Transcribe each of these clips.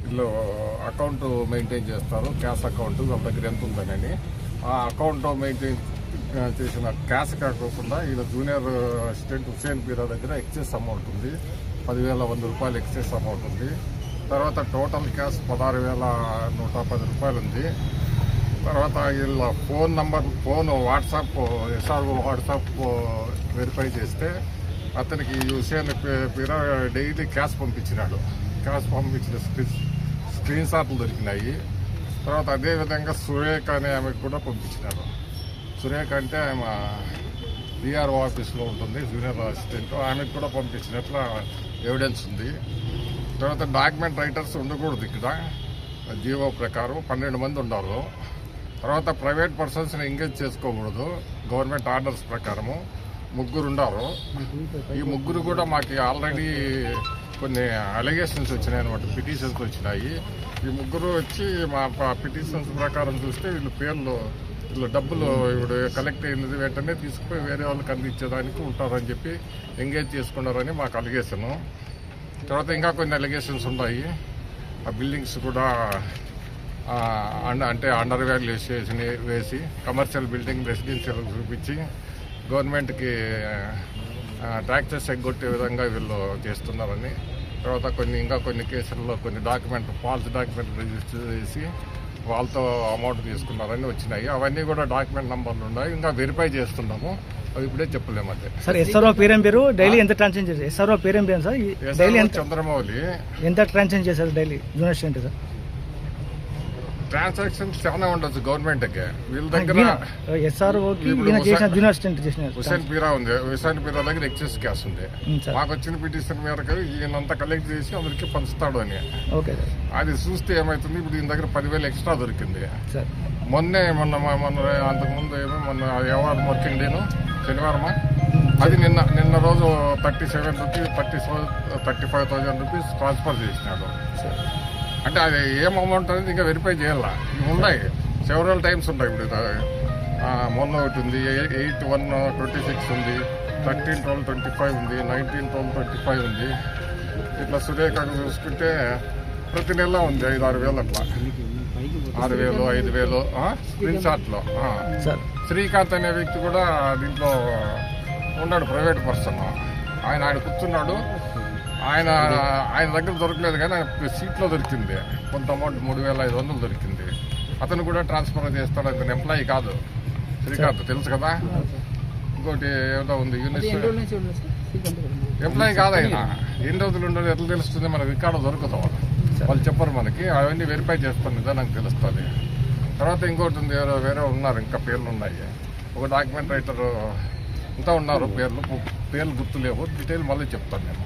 వీళ్ళు account maintain చేస్తారు, cash account వాళ్ళ దగ్గర ఎంత ఉందని. ఆ అకౌంట్ మెయింటైన్ చేసిన క్యాష్ కాకుండా వీళ్ళ జూనియర్ అసిస్టెంట్ హుసేన్ పీరా దగ్గర ఎక్సెస్ అమౌంట్ ఉంది, 10,100 రూపాయలు ఎక్సెస్ అమౌంట్ ఉంది. తర్వాత టోటల్ క్యాష్ 16,110 రూపాయలు ఉంది. తర్వాత వీళ్ళ phone WhatsApp SRO WhatsApp verify చేస్తే అతనికి హుసేన్ పీరా డైలీ క్యాష్ పంపించినాడు. క్యాష్ పంపించిన స్క్రీన్ షాట్లు దొరికినాయి. తర్వాత అదేవిధంగా సురేఖ అనే ఆమెకు కూడా పంపించినాడు. సురేఖ అంటే ఆమె డిఆర్ఓ ఆఫీస్లో ఉంటుంది, జూనియర్ అసిస్టెంట్. ఆమెకు కూడా పంపించినట్ల ఎవిడెన్స్ ఉంది. తర్వాత డాక్యుమెంట్ రైటర్స్ ఉండకూడదు ఇక్కడ, జీవో ప్రకారం 12 మంది ఉన్నారు. తర్వాత ప్రైవేట్ పర్సన్స్ని ఎంగేజ్ చేసుకోకూడదు, గవర్నమెంట్ ఆర్డర్స్ ప్రకారము 3 ఉన్నారు. ఈ 3 కూడా మాకు ఆల్రెడీ కొన్ని అలిగేషన్స్ వచ్చినాయి అనమాట, పిటిషన్స్ వచ్చినాయి. ఈ 3 వచ్చి మా పిటిషన్స్ ప్రకారం చూస్తే వీళ్ళు డబ్బులు ఇప్పుడు కలెక్ట్ అయినది వెంటనే తీసుకుపోయి వేరే వాళ్ళకి అందించేదానికి ఉంటారని చెప్పి ఎంగేజ్ చేసుకున్నారని మాకు అలిగేషను. తర్వాత ఇంకా కొన్ని అలిగేషన్స్ ఉన్నాయి. ఆ బిల్డింగ్స్ కూడా అంటే అండర్ వాల్యుయేషన్ వేసి కమర్షియల్ బిల్డింగ్ రెసిడెన్షియల్ చూపించి గవర్నమెంట్కి ట్యాక్సెస్ ఎగ్గొట్టే విధంగా వీళ్ళు చేస్తున్నారని. తర్వాత ఇంకా కొన్ని కేసుల్లో కొన్ని ఫాల్స్ డాక్యుమెంట్ రిజిస్టర్ చేసి వాళ్ళతో అమౌంట్ తీసుకున్నారని వచ్చినాయి. అవన్నీ కూడా డాక్యుమెంట్ నంబర్లు ఉన్నాయి, ఇంకా వెరిఫై చేస్తున్నాము. అవి ఇప్పుడే చెప్పలేము. అదే సార్ ఎస్ఆర్ఓ పేరు డైలీ ఎంత ట్రాన్సాక్షన్ చేశారు? ఎస్ఆర్ఓ పేరు సార్ డైలీ చంద్రమౌళి ఎంత ట్రాన్సాక్షన్ చేశారు daily junior assistant sir? Transactions చాలా ఉండొచ్చు గవర్నమెంట్కి. వీళ్ళ దగ్గర హుసేన్ పీరా ఉంది, హుసేన్ పీరా దగ్గర ఎక్సెస్ క్యాష్ ఉంది. మాకు వచ్చిన పిటిషన్ మేరకు ఈయనంతా కలెక్ట్ చేసి అందరికి పంచుతాడు అని. అది చూస్తే ఏమవుతుంది, ఇప్పుడు ఈయన దగ్గర 10,000 ఎక్స్ట్రా దొరికింది. మొన్న అంతకుముందు మొన్న ఎవరు వర్కింగ్ డేను శనివారమా, అది నిన్న రోజు 35,000 రూపీస్ ట్రాన్స్ఫర్ చేసినాడు. అంటే అది ఏం అమౌంట్ అనేది ఇంకా వెరిఫై చేయాలా. ఉన్నాయి సెవరల్ టైమ్స్ ఉన్నాయి. ఇప్పుడు మొన్న ఒకటి ఉంది, 8/1/26 ఉంది, 13/12/25 ఉంది, 19/12/25 ఉంది. ఇట్లా సురేఖ చూసుకుంటే ప్రతి నెల ఉంది 5-6 వేలు అట్లా, 6,000 5,000 స్క్రీన్ షాట్లో. శ్రీకాంత్ అనే వ్యక్తి కూడా దీంట్లో ఉన్నాడు, ప్రైవేట్ పర్సన్. ఆయన కూర్చున్నాడు. ఆయన దగ్గర దొరకలేదు కానీ సీట్లో దొరికింది కొంత అమౌంట్, 3,500 దొరికింది. అతను కూడా ట్రాన్స్ఫర్ చేస్తాడు. అతను ఎంప్లాయీ కాదు, శ్రీకాంత్ తెలుసు కదా. ఇంకోటి ఏదో ఉంది ఎంప్లాయీ కాదు ఆయన. ఎన్ని రోజులు ఉండదు ఎట్లా తెలుస్తుంది, మనకు రికార్డు దొరుకుతాం. వాళ్ళు చెప్పరు మనకి, అవన్నీ వెరిఫై చేస్తాం కదా, నాకు తెలుస్తుంది. తర్వాత ఇంకోటి ఉంది, వేరే ఉన్నారు, ఇంకా పేర్లు ఉన్నాయి. ఒక డాక్యుమెంట్ రైటర్ ఇంకా ఉన్నారు, పేర్లు గుర్తులేవు. డీటెయిల్ మళ్ళీ చెప్తాను నేను,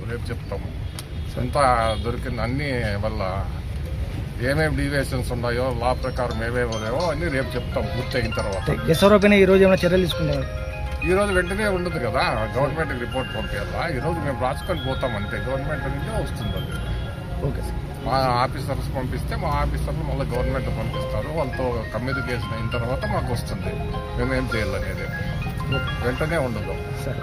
రేపు చెప్తాము. ఎంత దొరికింది అన్నీ వల్ల ఏమేమి డీవియేషన్స్ ఉన్నాయో, లా ప్రకారం ఏమేమి ఉన్నాయో అన్నీ రేపు చెప్తాం పూర్తయిన తర్వాత. ఈరోజు ఏమైనా చర్యలు తీసుకున్నారు? ఈరోజు వెంటనే ఉండదు కదా, గవర్నమెంట్కి రిపోర్ట్ పంపించాలా. ఈరోజు మేము రాసుకొని పోతామంటే గవర్నమెంట్ నుండి వస్తుంది. అది ఓకే సార్. మా ఆఫీసర్స్ పంపిస్తే మా ఆఫీసర్లు మళ్ళీ గవర్నమెంట్ పంపిస్తారు. వాళ్ళతో కమ్యూనికేషన్ అయిన తర్వాత మాకు వస్తుంది మేమేం చేయాలనేది. వెంటనే ఉండదు. సరే.